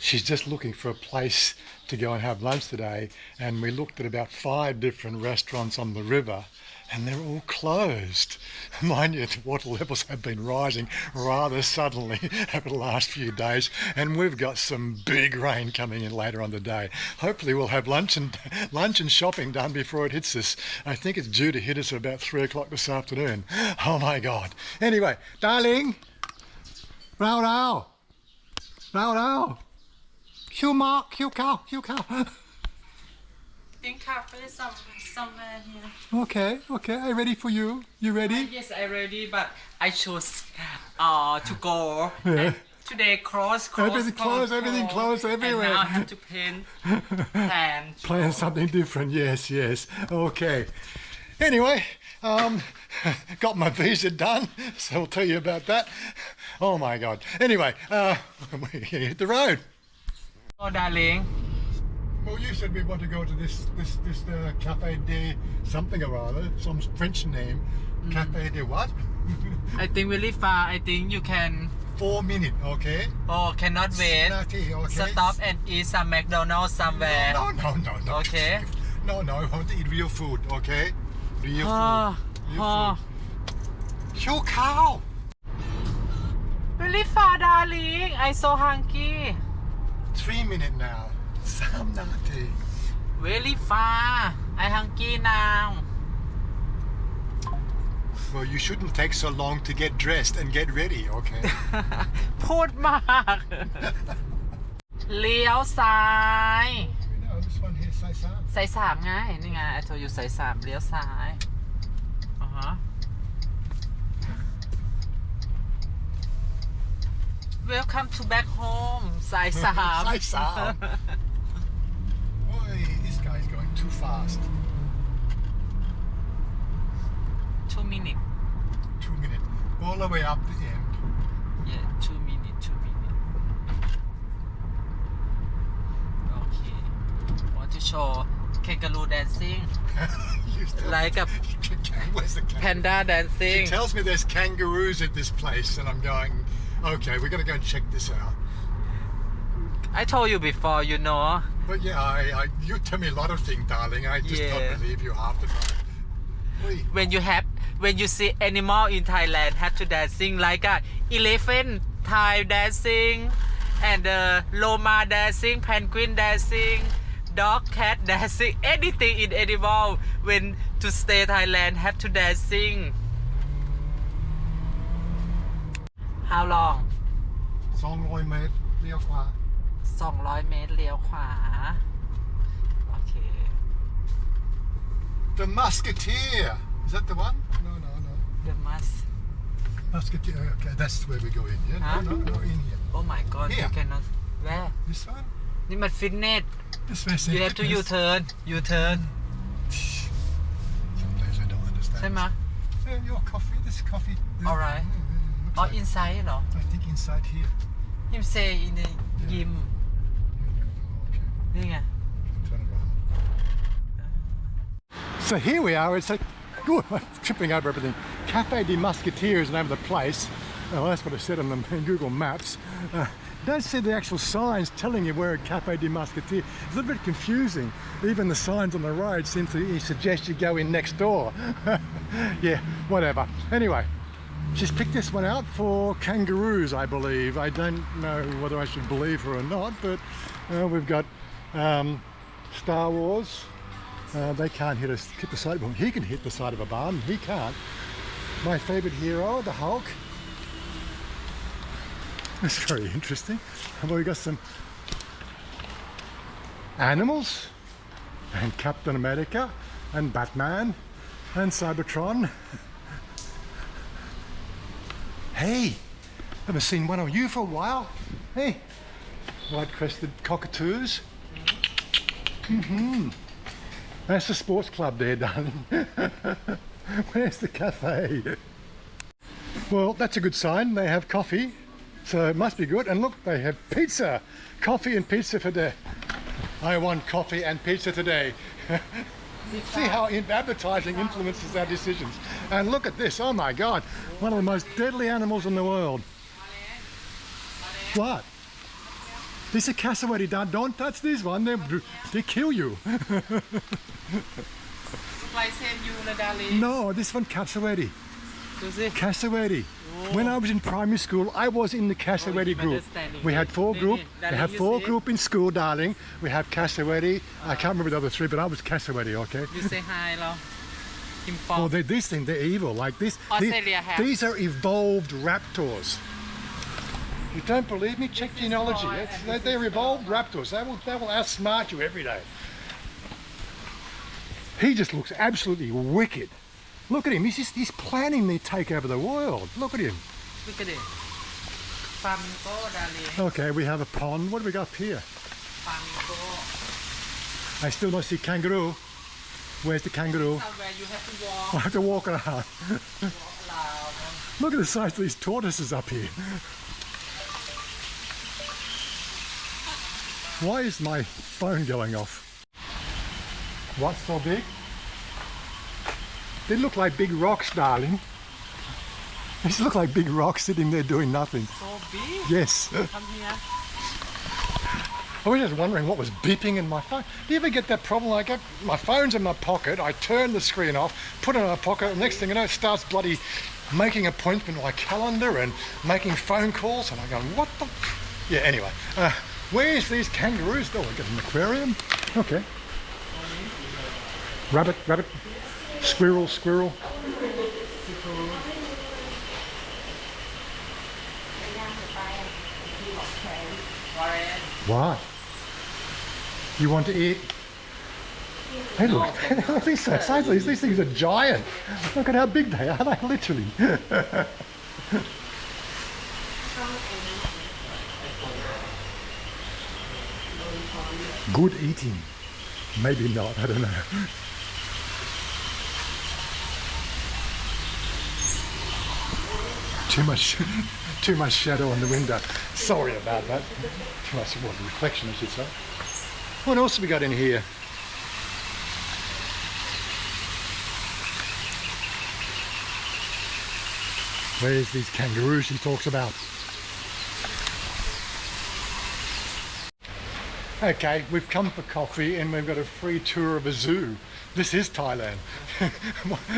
she's just looking for a place to go and have lunch today, and we looked at about 5 different restaurants on the river and they're all closed. Mind you, the water levels have been rising rather suddenly over the last few days, and we've got some big rain coming in later on today. Hopefully we'll have lunch and shopping done before it hits us. I think it's due to hit us at about 3 o'clock this afternoon. Oh my God. Anyway, darling, Rao Rao, Rao Rao, Hugh Mark, Hugh Cow, Hugh Cow. In cafe somewhere here. Okay, I'm ready for you. You ready? Yes, I'm ready, but I chose to go. Yeah. Today close. Everything closed everywhere. And now I have to plan something different, yes. Okay. Anyway, got my visa done, so I'll tell you about that. Oh my God. Anyway, we're gonna hit the road. Oh, darling. Well, you said we want to go to this Café de something or other, some French name. Café de what? I think really far. I think you can. 4 minutes, okay? Oh, cannot wait. Okay. Stop and eat some McDonald's somewhere. No. Okay. No, I want to eat real food, okay? Real food. Show cow. Really far, darling. I so hungry. 3 minutes now. Sam Nati. Really far. I hungry now. Well, you shouldn't take so long to get dressed and get ready, okay? พูดมาก เลี้ยวซ้าย No, this one here, Sai Sam. สาย 3ไงนี่ไง I told you สาย 3เลี้ยวซ้ายWelcome to back home สาย 3 Sai Sam. Boy, this guy's going too fast. 2 minutes 2 minutes. All the way up the end. Yeah 2 minutes Okay want to show kangaroo dancing like a Where's the kangaroo? panda dancing She tells me there's kangaroos at this place, and I'm going, okay, we're going to go and check this out. I told you before, you know. But yeah, you tell me a lot of things, darling. I just don't believe you half the time. When you see animal in Thailand have to dancing like a elephant Thai dancing and llama dancing, penguin dancing, dog, cat dancing, anything in animal when to stay Thailand have to dancing. How long? 200 เมตรเลี้ยวขวา 200 เมตรเลี้ยวขวาโอเค The Musketeer. Is that the one? No. The Musketeer. Okay, that's where we go in. Yeah? Huh? No, in here. Oh my God Here. you cannot where This one? นี่มันฟิตเนส This way. you have to U-turn Some days I don't understand. ใช่ไหม Your coffee. This coffee. Alright. Looks อ๋อ like- inside เหรอ I think inside here. him say in the gym Okay. นี่ไง Turn around. So here we are. It's like, ooh, I'm tripping over everything. Café de Musketeer is the name of the place. Well, that's what I said on the Google Maps. Don't see the actual signs telling you where Café de Musketeer. It's a little bit confusing. Even the signs on the road seem to suggest you go in next door. Yeah, whatever. Anyway, she's picked this one out for kangaroos, I believe. I don't know whether I should believe her or not, but we've got Star Wars. They can't hit the side. Well, he can hit the side of a barn. He can't. My favourite hero, the Hulk. It's very interesting. And we've got some animals, and Captain America, and Batman, and Cybertron. Hey, haven't seen one of you for a while. Hey, white-crested cockatoos. That's the sports club there, darling. Where's the cafe? Well, that's a good sign. They have coffee, so it must be good. And look, they have pizza. Coffee and pizza for the... I want coffee and pizza today. See how advertising influences our decisions. And look at this. Oh my God. One of the most deadly animals in the world. What? This is a cassowary. Don't touch this one. They kill you. Like same you, darling. No, this one cassowary. Does it? Cassowary. When I was in primary school, I was in the cassowary group. We had four groups. We had four groups in school, darling. We have cassowary. I can't remember the other three, but I was cassowary. Okay. You say hi, lo. Oh, these things, they're evil. Like this. These are evolved raptors. You don't believe me? Check genealogy. They're evolved raptors. They will outsmart you every day. He just looks absolutely wicked. Look at him. He's planning to take over the world. Look at him. Look at it. Flamingo, darling. Okay, we have a pond. What do we got up here? Flamingo. I still don't see kangaroo. Where's the kangaroo? Somewhere you have to walk. I have to walk around. Walk around. Look at the size of these tortoises up here. Why is my phone going off? What's so big? They look like big rocks, darling. These look like big rocks sitting there doing nothing. So big? Yes. Come here. I was just wondering what was beeping in my phone. Do you ever get that problem? Like, my phone's in my pocket, I turn the screen off, put it in my pocket, and next thing you know, it starts bloody making appointment on my calendar and making phone calls, and I go, what the? Yeah, anyway. Where's these kangaroos? Oh, I got an aquarium. Okay. Rabbit, rabbit. Squirrel, squirrel. What? You want to eat? Hey, look, these things are giant. Look at how big they are, they literally. Good eating. Maybe not, I don't know. Too much shadow on the window. Sorry about that. Too much reflection, I should say. What else have we got in here? Where's these kangaroos he talks about? Okay, we've come for coffee and we've got a free tour of a zoo. This is Thailand.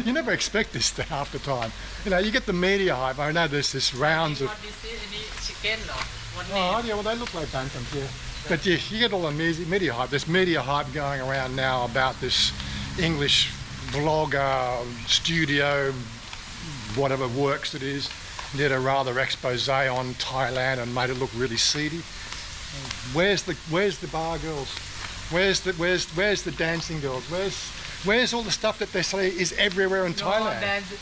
You never expect this half the time. You know, you get the media hype. I know there's this rounds of... What is it? Any chicken or what Oh, name? yeah, well, they look like bantams, yeah. But yeah, you get all the media hype. There's media hype going around now about this English vlogger, studio, whatever works it is, did a rather expose on Thailand and made it look really seedy. Where's the bar girls? Where's the dancing girls? Where's all the stuff that they say is everywhere in Thailand?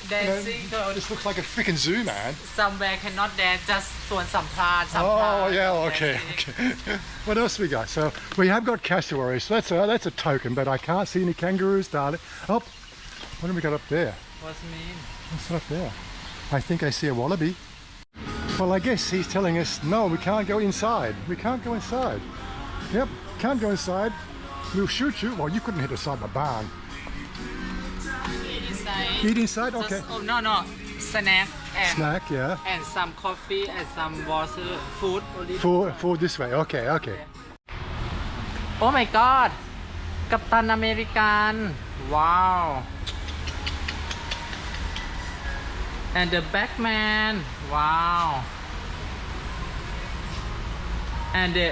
Dancing girls. This looks like a freaking zoo, man. Somewhere cannot dance, just สวนสัมภาษณ์ Oh yeah, okay. What else we got? So we have got cassowaries. So that's a token, but I can't see any kangaroos, darling. Oh, what have we got up there? What's mean? What's up there? I think I see a wallaby. Well, I guess he's telling us, no, we can't go inside. We can't go inside. Yep, can't go inside. We'll shoot you. Well, you couldn't hit inside the barn. Eat inside. Eat inside? Okay. Just, oh, no. Snack and, Snack, yeah. and some coffee and some water, food. Food this way. Okay. Oh my god. กัปตันอเมริกัน Wow. And the Batman. Wow. And the...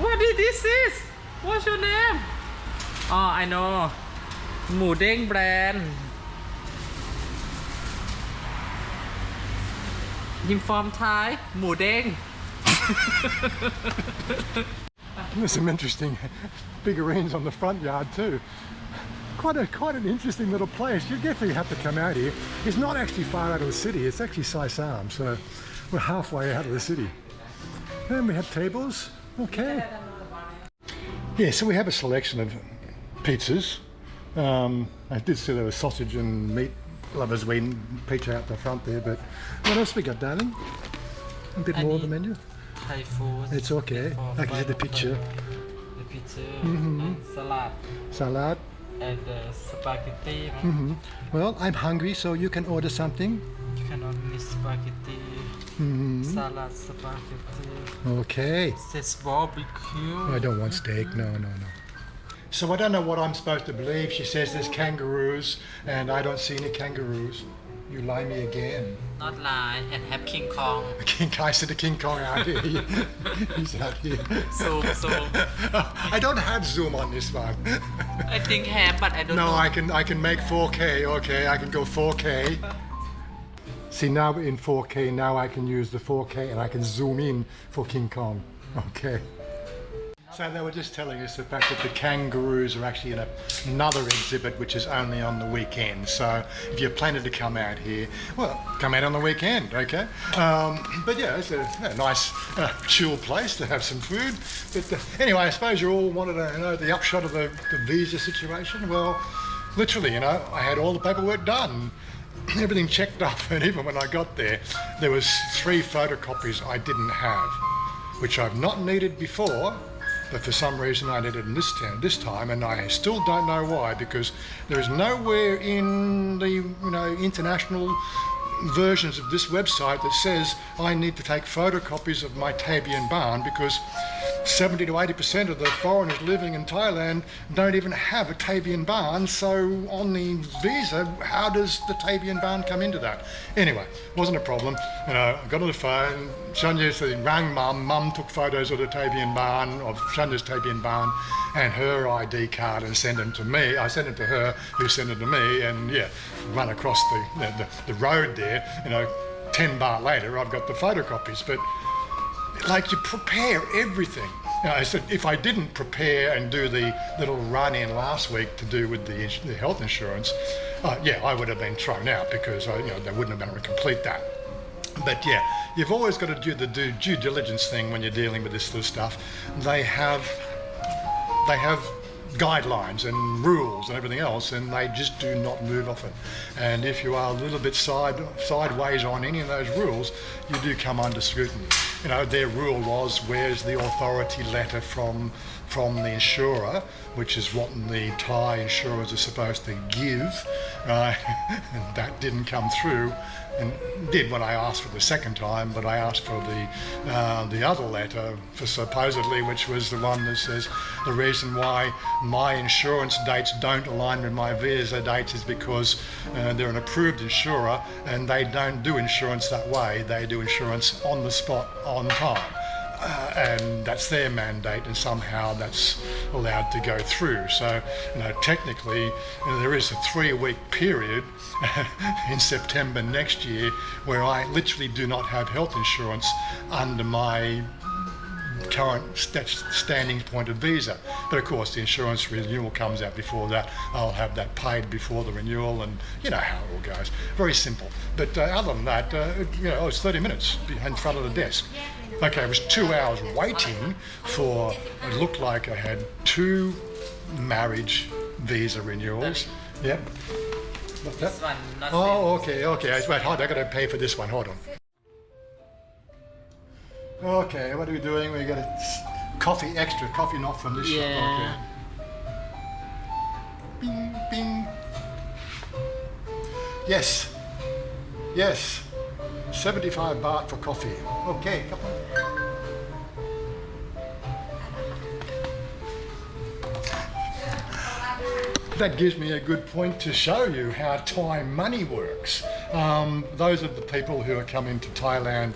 What is this is? What's your name? Oh, I know. หมูเด้งแบรนด์ ยิมฟอร์มท้ายหมูเด้ง There's some interesting figurines on the front yard too. Quite an interesting little place. You definitely have to come out here. It's not actually far out of the city. It's actually Saisam, so we're halfway out of the city. And we have tables. Okay. Yeah, so we have a selection of pizzas. I did see there was sausage and meat lovers eating pizza out the front there, but what else we got, darling? A bit more on the menu. Thai food. It's okay. I can see the picture. The pizza Mm-hmm. and salad Salad. and spaghetti. Mm-hmm. Well, I'm hungry, so you can order something. You can order spaghetti. Salad, spaghetti. Okay. Says barbecue. I don't want steak. No. So I don't know what I'm supposed to believe. She says there's kangaroos, and I don't see any kangaroos. You lie me again. Not lie, and have King Kong. I said the King Kong out here. He's out here. Zoom. I don't have zoom on this one. I think have, but I don't know. No, I can make 4K. Okay, I can go 4K. See, now we're in 4K. Now I can use the 4K and I can zoom in for King Kong. Okay. So they were just telling us the fact that the kangaroos are actually in another exhibit which is only on the weekend. So if you're planning to come out here, well, come out on the weekend, okay? But yeah, it's a nice chill place to have some food. But anyway, I suppose you all wanted to know the upshot of the visa situation. Well, literally, I had all the paperwork done. Everything checked up, and even when I got there was 3 photocopies I didn't have, which I've not needed before. But for some reason I did it in this time, and I still don't know why, because there is nowhere in the international versions of this website that says I need to take photocopies of my Tabian barn, because 70 to 80% of the foreigners living in Thailand don't even have a Tabian barn. So on the visa, how does the Tabian barn come into that? Anyway, wasn't a problem. I got on the phone. Shanya rang Mum took photos of the Tabian barn, of Shanya's Tabian barn, and her ID card, and sent them to me. I sent them to her, who sent them to me, and yeah, run across the road there. 10 baht later, I've got the photocopies. But like, you prepare everything. I said if I didn't prepare and do the little run-in last week to do with the health insurance, I would have been thrown out, because they wouldn't have been able to complete that. But yeah, you've always got to do the due diligence thing when you're dealing with this sort of stuff. They have guidelines and rules and everything else, and they just do not move off it. And if you are a little bit sideways on any of those rules, you do come under scrutiny. Their rule was, where's the authority letter from the insurer, which is what the Thai insurers are supposed to give, right? And that didn't come through, and did when I asked for the second time, but I asked for the other letter, for supposedly, which was the one that says the reason why my insurance dates don't align with my visa dates is because they're an approved insurer, and they don't do insurance that way. They do insurance on the spot, on time. And that's their mandate, and somehow that's allowed to go through. So, technically, there is a 3-week period in September next year where I literally do not have health insurance under my current standing point of visa. But of course, the insurance renewal comes out before that. I'll have that paid before the renewal, and you know how it all goes. Very simple. But other than that, it was 30 minutes in front of the desk. Okay, it was 2 hours waiting for, it looked like I had 2 marriage visa renewals. Yep. What's that? This one, not Oh, okay. Wait, hold on, I gotta pay for this one, hold on. Okay, what are we doing? We got a coffee extra, coffee not from this shop. Okay. Bing, bing. Yes. 75 baht for coffee. Okay, come on. That gives me a good point to show you how Thai money works. Those are the people who are coming to Thailand,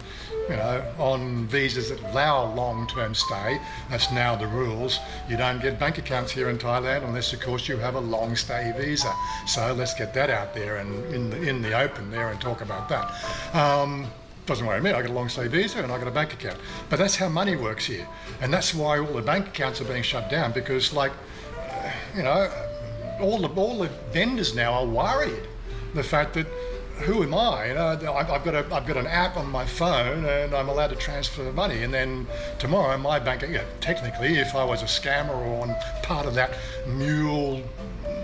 on visas that allow long-term stay. That's now the rules. You don't get bank accounts here in Thailand unless, of course, you have a long-stay visa. So let's get that out there and in the open there and talk about that. Doesn't worry me, I got a long-stay visa and I got a bank account. But that's how money works here. And that's why all the bank accounts are being shut down, because all the vendors now are worried. The fact that, who am I? I've got an app on my phone and I'm allowed to transfer money, and then tomorrow my bank, technically, if I was a scammer or on part of that mule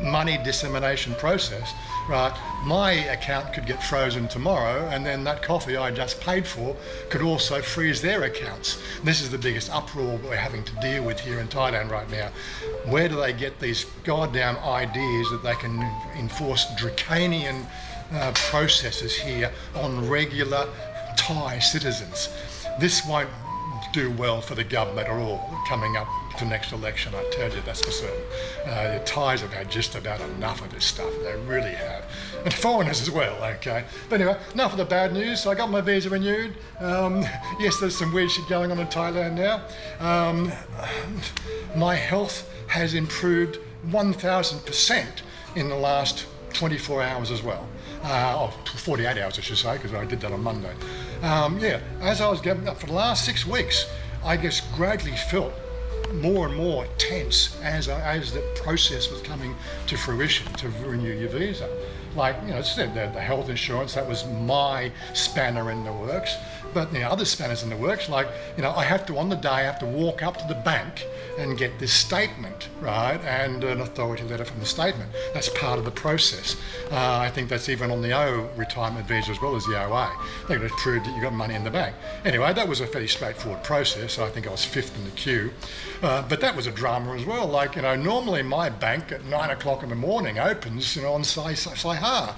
money dissemination process, right, my account could get frozen tomorrow, and then that coffee I just paid for could also freeze their accounts. This is the biggest uproar we're having to deal with here in Thailand right now. Where do they get these goddamn ideas that they can enforce draconian processes here on regular Thai citizens. This won't do well for the government at all coming up to next election, I tell you, that's for certain. The Thais have had just about enough of this stuff, they really have. And foreigners as well, okay. But anyway, enough of the bad news. So I got my visa renewed. Yes, there's some weird shit going on in Thailand now. My health has improved 1,000% in the last 24 hours as well. 48 hours I should say, because I did that on Monday. Yeah, as I was getting up for the last 6 weeks, I just gradually felt more and more tense as the process was coming to fruition to renew your visa. Like, you know, the health insurance, that was my spanner in the works. But the other spanners in the works, like, you know, I have to, on the day, I have to walk up to the bank and get this statement, right, and an authority letter from the statement. That's part of the process. I think that's even on the O retirement visa as well as the OA. They're going to prove that you've got money in the bank. Anyway, that was a fairly straightforward process. I think I was 5th in the queue. But that was a drama as well. Like, you know, normally my bank at 9 o'clock in the morning opens, you know, on Saiha.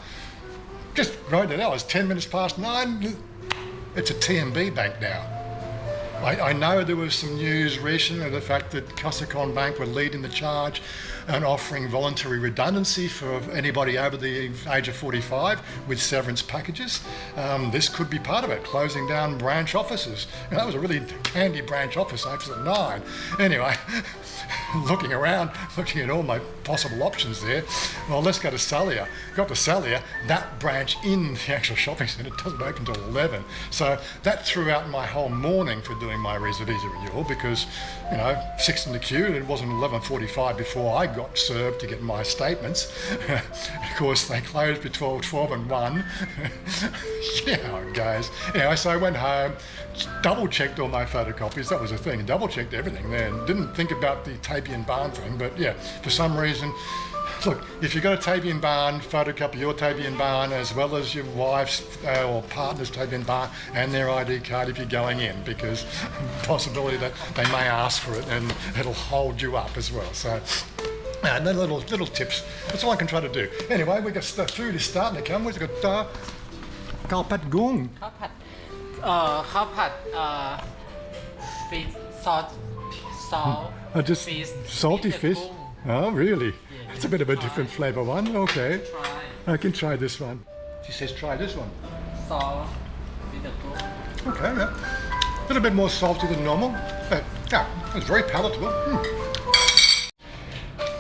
Just right now, it's 10 minutes past 9. It's a TMB bank now. I know there was some news recently of the fact that Cassowary Bank were leading the charge and offering voluntary redundancy for anybody over the age of 45 with severance packages. This could be part of it, closing down branch offices. And that was a really handy branch office, actually at 9. Anyway, looking around, looking at all my possible options there. Well, let's go to Salia. Got to Salia, that branch in the actual shopping centre doesn't open until 11. So that threw out my whole morning for doing my visa renewal because, you know, 6th in the queue, it wasn't 11:45 before I got served to get my statements. Of course, they closed between 12 and 1. You know how it goes. Anyway, so I went home, double-checked all my photocopies. That was the thing, double-checked everything then. Didn't think about the Tapian barn thing, but yeah, for some reason, look, if you've got a Tapian barn, photocopy your Tapian barn as well as your wife's or partner's Tapian barn and their ID card if you're going in, because possibility that they may ask for it and it'll hold you up as well. So, and then little tips. That's all I can try to do. Anyway, we've got food is starting to come. We've got khao pat gung. ข้าวผัดfish salt Just fish salty fish. Oh, really? Yeah, It's a bit of a different flavour one. Okay. try I can try this one. She says try this one. salt with the goong. Okay, yeah. A little bit more salty than normal, but yeah, it's very palatable.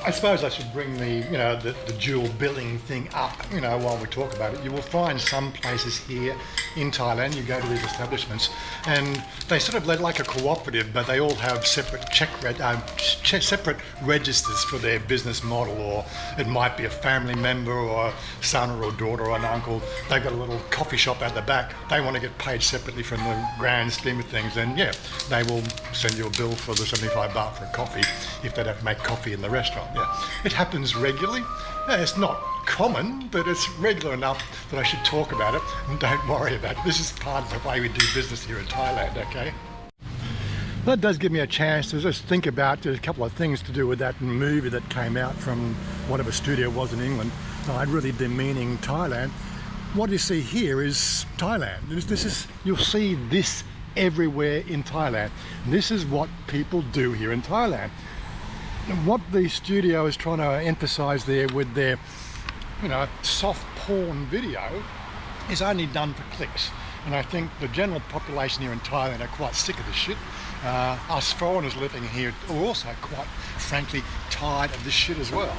I suppose I should bring the dual billing thing up, you know, while we talk about it. You will find some places here in Thailand, you go to these establishments and they sort of like a cooperative, but they all have separate separate registers for their business model, or it might be a family member or a son or a daughter or an uncle. They've got a little coffee shop at the back. They want to get paid separately from the grand scheme of things, and yeah, they will send you a bill for the 75 baht for a coffee if they don't make coffee in the restaurant. Yeah, it happens regularly. Yeah, it's not common, but it's regular enough that I should talk about it, and don't worry about it. This is part of the way we do business here in Thailand, okay? That does give me a chance to just think about a couple of things to do with that movie that came out from whatever studio it was in England. I'm really demeaning Thailand. What you see here is Thailand. You'll see this everywhere in Thailand. This is what people do here in Thailand. And what the studio is trying to emphasize there with their, you know, soft porn video is only done for clicks. And I think the general population here in Thailand are quite sick of this shit. Us foreigners living here are also quite frankly tired of this shit as well,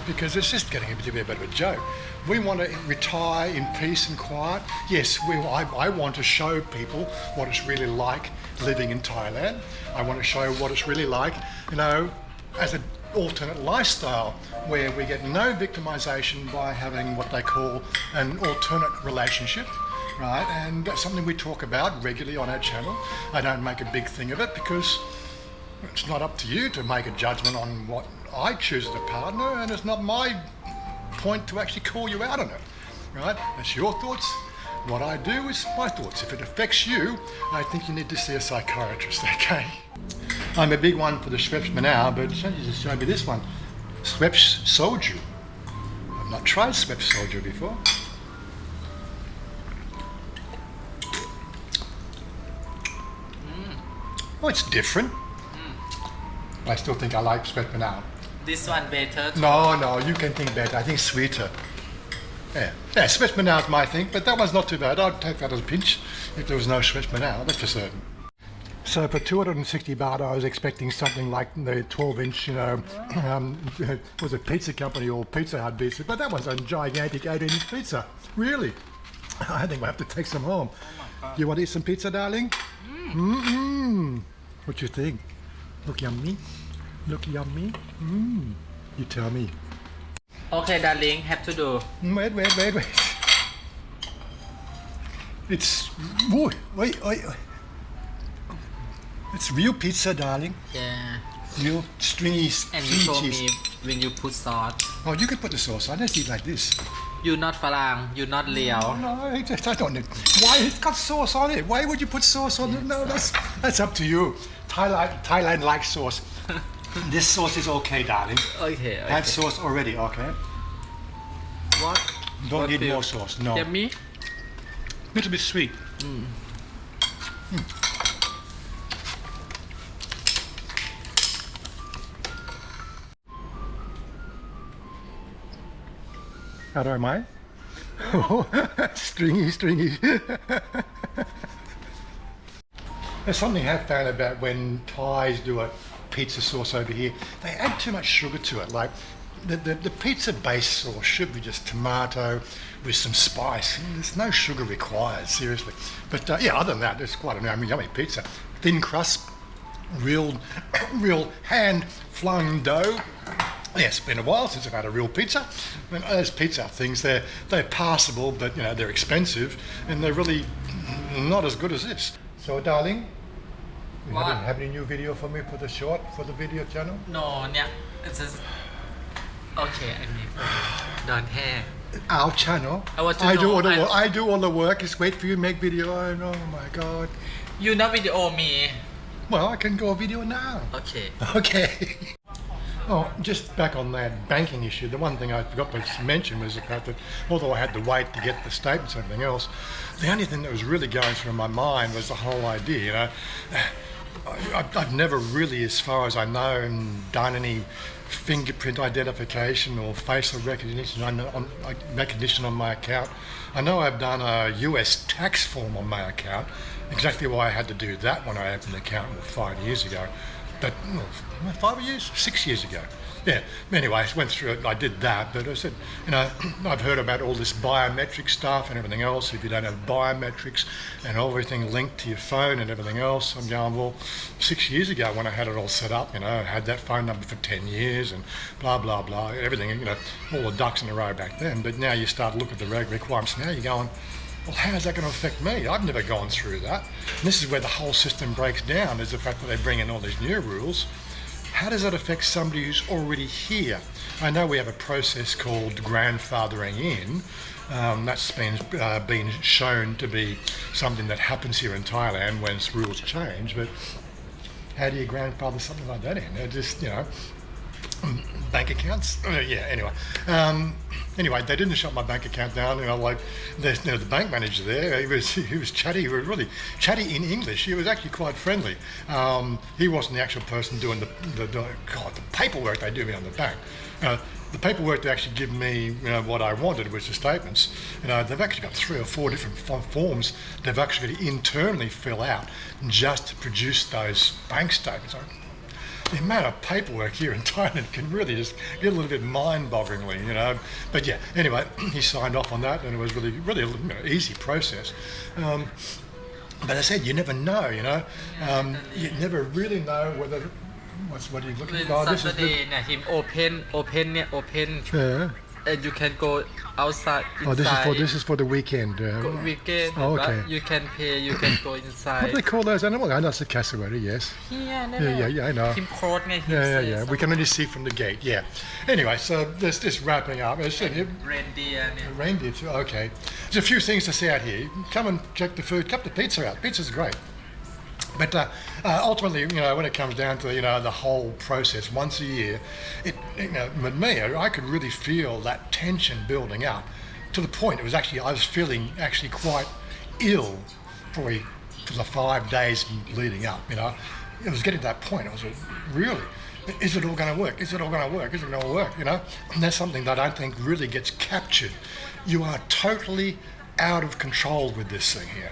because it's just getting to be a bit of a joke. We want to retire in peace and quiet. Yes, I want to show people what it's really like living in Thailand. I want to show what it's really like, you know, as an alternate lifestyle where we get no victimization by having what they call an alternate relationship, right? And that's something we talk about regularly on our channel. I don't make a big thing of it because it's not up to you to make a judgment on what I choose as a partner, and it's not my point to actually call you out on it, right? That's your thoughts. What I do is my thoughts. If it affects you, I think you need to see a psychiatrist, okay? I'm a big one for the Schweppes now, but you just showed me this one. Schweppes Soju. I've not tried Schweppes Soju before. Oh, it's different. I still think I like sweat banana. This one better. No, you can think better. I think sweeter. Yeah, sweat banana is my thing, but that one's not too bad. I'd take that as a pinch if there was no sweat banana, that's for certain. So for 260 baht, I was expecting something like the 12-inch, was it Pizza Company or Pizza Hut pizza, but that was a gigantic 18-inch pizza. Really? I think we'll have to take some home. You want to eat some pizza, darling? What you think? Look yummy? Look yummy? You tell me. Okay, darling, have to do. Wait. It's... Wait. It's real pizza, darling. Yeah. Real stringy And you cheese. told me when you put sauce. Oh, you can put the sauce on. Let's eat like this. You not Farang, you not Liao. No, I don't need. Why? It's got sauce on it. Why would you put sauce on it? No, that's up to you. Thailand likes sauce. This sauce is okay, darling. Okay. Have sauce already, okay? What? Don't What need feel? more sauce. No. Yummy? Little bit sweet. How do I mind? Stringy. There's something I have found about when Thais do a pizza sauce over here. They add too much sugar to it. Like the pizza base sauce should be just tomato with some spice. There's no sugar required, seriously. But yeah, other than that, it's quite a yummy pizza. Thin crust, real hand flung dough. Yeah, it's been a while since I've had a real pizza. I mean, those pizza things, they're passable, but they're expensive, and they're really not as good as this. So, darling, you have any new video for me for the video channel? No, yeah. It's just... Okay, I mean, don't hair. Our channel. I do all the work. Just wait for you to make video. Oh my God. You not video me. Well, I can go video now. Okay. Oh, just back on that banking issue, the one thing I forgot to mention was the fact that although I had to wait to get the statements and everything else, the only thing that was really going through my mind was the whole idea, I've never really, as far as I know, done any fingerprint identification or facial recognition on my account. I know I've done a US tax form on my account, exactly why I had to do that when I opened the account 5 years ago. But 5 years, 6 years ago. Yeah, anyway, I went through it, I did that, but I said, I've heard about all this biometric stuff and everything else. If you don't have biometrics and everything linked to your phone and everything else, I'm going, well, 6 years ago when I had it all set up, I had that phone number for 10 years and blah, blah, blah, everything, all the ducks in a row back then. But now you start to look at the requirements, now you're going, well, how is that going to affect me? I've never gone through that. And this is where the whole system breaks down, is the fact that they bring in all these new rules. How does that affect somebody who's already here? I know we have a process called grandfathering in. That's been shown to be something that happens here in Thailand when rules change, but how do you grandfather something like that in? They're just, bank accounts. Anyway, they didn't shut my bank account down. The bank manager there, he was chatty. He was really chatty in English. He was actually quite friendly. He wasn't the actual person doing the paperwork they do me on the bank. The paperwork to actually give me, what I wanted was the statements. They've actually got 3 or 4 different forms they've actually got to internally fill out just to produce those bank statements. The amount of paperwork here in Thailand can really just get a little bit mind-bogglingly, But yeah, anyway, he signed off on that, and it was really, really easy process. But I said, you never know, you never really know whether. What are you looking for? Saturday, him open. Yeah. And you can go outside. Inside. Oh, this is for the weekend. Weekend. Oh, okay. You can pay. You can go inside. What do they call those animals? I know it's a cassowary. Yes. Yeah, I know. Yeah. We can only see from the gate. Yeah. Anyway, so there's this wrapping up. Reindeer too. Okay. There's a few things to see out here. Come and check the food. Cut the pizza out. Pizza's great. But ultimately, when it comes down to the whole process, once a year, with me, I could really feel that tension building up to the point I was feeling actually quite ill, probably for the 5 days leading up. it was getting to that point. I was like, really? Is it all going to work? Is it all going to work? Is it going to work? You know, and that's something that I don't think really gets captured. You are totally out of control with this thing here.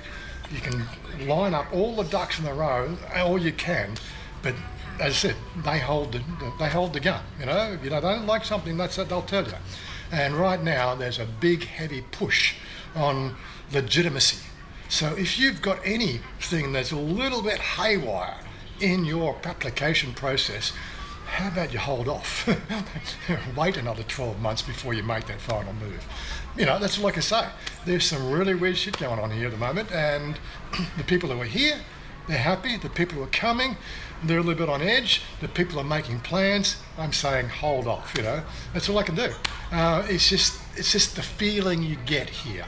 You can line up all the ducks in a row, all you can, but as I said, they hold the gun. You know, if you don't like something, that's it, they'll tell you. And right now, there's a big, heavy push on legitimacy. So if you've got anything that's a little bit haywire in your application process, how about you hold off? Wait another 12 months before you make that final move. You know, that's like I say, there's some really weird shit going on here at the moment, and the people who are here, they're happy. The people who are coming, they're a little bit on edge. The people who are making plans, I'm saying hold off, you know. That's all I can do. It's just the feeling you get here.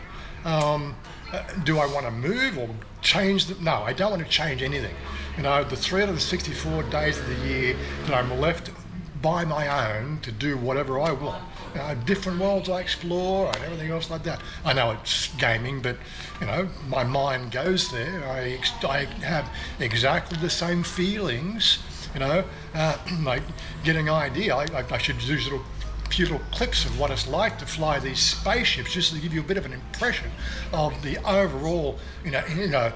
Do I want to move or change? No, I don't want to change anything. You know, the 364 days of the year that I'm left by my own to do whatever I want. You know, different worlds I explore and everything else like that. I know it's gaming, but you know, my mind goes there. I have exactly the same feelings. You know, like getting an idea. I should use a few little clips of what it's like to fly these spaceships, just to give you a bit of an impression of the overall, you know,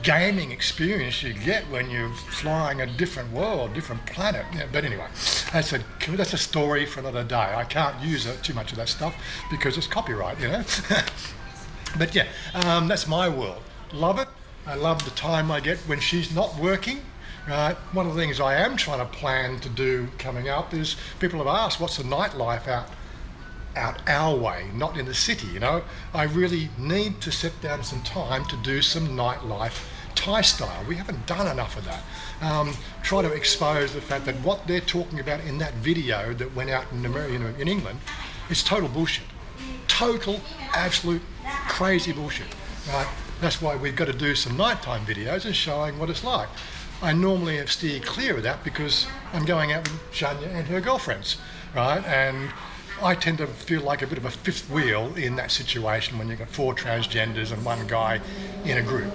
gaming experience you get when you're flying a different world, different planet. Yeah, but anyway, that's a story for another day. I can't use too much of that stuff because it's copyright, you know. But yeah, that's my world. Love it. I love the time I get when she's not working. Right. One of the things I am trying to plan to do coming up is, people have asked, what's the nightlife out our way, not in the city, you know. I really need to sit down some time to do some nightlife Thai style. We haven't done enough of that. Try to expose the fact that what they're talking about in that video that went out in America, you know, in England, is total bullshit. Total, absolute crazy bullshit. Right. That's why we've got to do some nighttime videos and showing what it's like. I normally have steered clear of that because I'm going out with Shania and her girlfriends, right? And I tend to feel like a bit of a fifth wheel in that situation when you've got 4 transgenders and 1 guy in a group.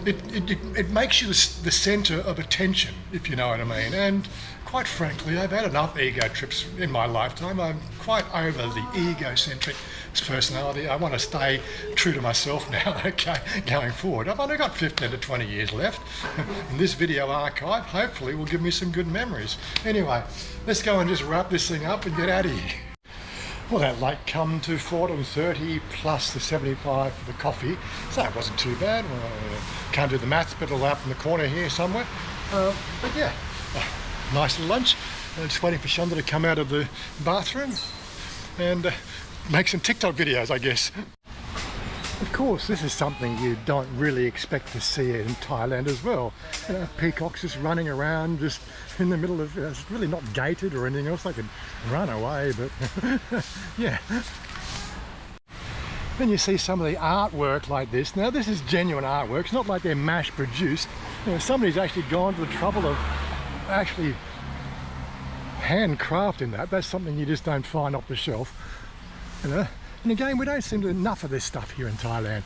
It makes you the centre of attention, if you know what I mean. And quite frankly, I've had enough ego trips in my lifetime. I'm quite over the egocentric personality. I want to stay true to myself now, okay, going forward. I've only got 15 to 20 years left, and this video archive hopefully will give me some good memories. Anyway, let's go and just wrap this thing up and get out of here. Well, that lake come to $430 plus the 75 for the coffee, so it wasn't too bad. Well, can't do the maths, but it'll out in the corner here somewhere. But yeah, nice little lunch. Just waiting for Shonda to come out of the bathroom and make some TikTok videos, I guess. Of course, this is something you don't really expect to see in Thailand as well. You know, peacocks just running around, just in the middle of, it's really not gated or anything else. They could run away, but yeah. Then you see some of the artwork like this. Now, this is genuine artwork. It's not like they're mass produced. You know, somebody's actually gone to the trouble of actually handcrafting that. That's something you just don't find off the shelf. You know? And again, we don't seem to have enough of this stuff here in Thailand.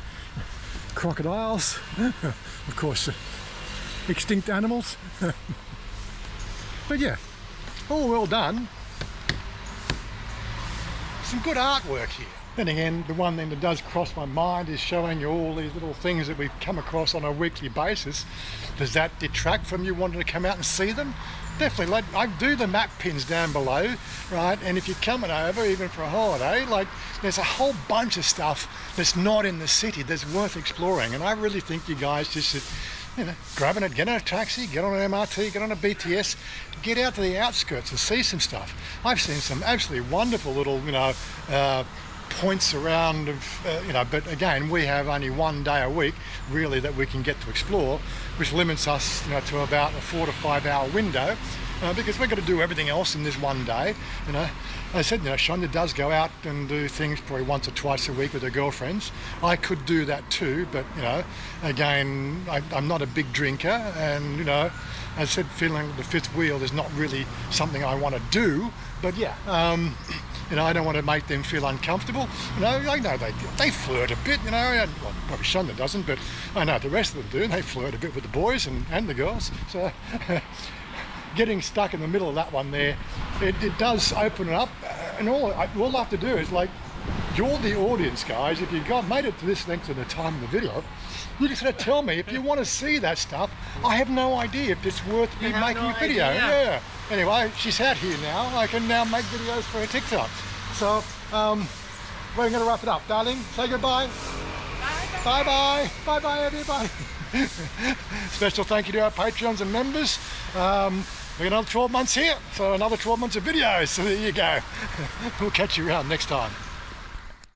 Crocodiles, of course, extinct animals. But yeah, all well done. Some good artwork here. Then again, the one thing that does cross my mind is showing you all these little things that we've come across on a weekly basis. Does that detract from you wanting to come out and see them? Definitely. Like, I do the map pins down below, right? And if you're coming over, even for a holiday, like, there's a whole bunch of stuff that's not in the city that's worth exploring. And I really think you guys just should, you know, grab it, get on a taxi, get on an MRT, get on a BTS, get out to the outskirts and see some stuff. I've seen some absolutely wonderful little, you know, points around, you know, but again, we have only 1 day a week really that we can get to explore, which limits us, you know, to about a 4 to 5 hour window. because we're going to do everything else in this one day. You know, I said, you know, Shonda does go out and do things probably once or twice a week with her girlfriends. I could do that too, but you know, again, I'm not a big drinker, and you know, as I said, feeling the fifth wheel is not really something I want to do. But yeah, you know, I don't want to make them feel uncomfortable. You know, I know they flirt a bit, you know, and, well, probably Shonda doesn't, but I know the rest of them do. They flirt a bit with the boys and the girls. So getting stuck in the middle of that one there, it does open it up. And all I have to do is, like, you're the audience, guys. If you made it to this length of the time of the video, you just got to tell me if you want to see that stuff. I have no idea if it's worth me making a video. Yeah. Anyway, she's out here now. I can now make videos for her TikTok. So we're going to wrap it up, darling. Say goodbye. Bye bye. Bye bye, everybody. Special thank you to our Patreons and members. We've got another 12 months here, so another 12 months of videos. So there you go. We'll catch you around next time.